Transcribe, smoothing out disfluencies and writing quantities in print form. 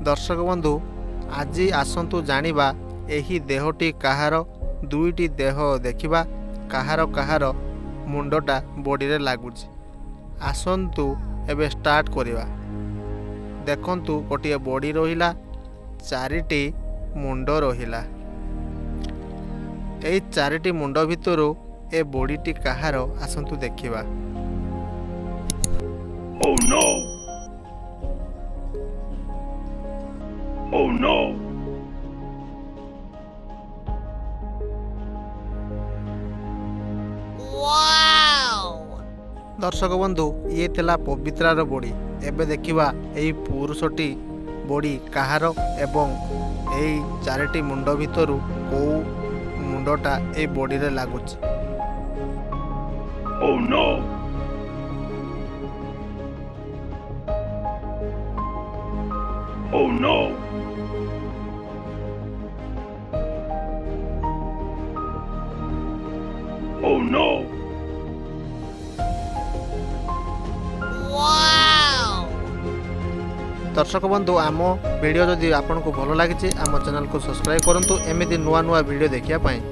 दर्शक बंधु आज आसतु जानिबा एही देहटी कहार दुईटी देह देखिबा कहार कहार मुंडटा बॉडी रे लागुची। आसतु एबे स्टार्ट करिबा। देखंतु गोटे बॉडी रहिला चारिटी मुंड रहिला। एई चारिटी मुंड भितरु ए बॉडीटी कहार आसतु देखिबा। Oh no! Oh no! दर्शक बंधु ये थिला पवित्रार बॉडी। एबे देखिबा एई पुरुषटी बॉडी कहार एवं एई चारिटी मुंड भितरु को मुंडटा एई बॉडी रे लागुची। Oh no! Oh no! Oh no! दर्शक बंधु आम वीडियो जदि आपको भल लगी आम चैनल को सब्सक्राइब करंतु एमिति नुआ नुआ वीडियो देखिया पाई।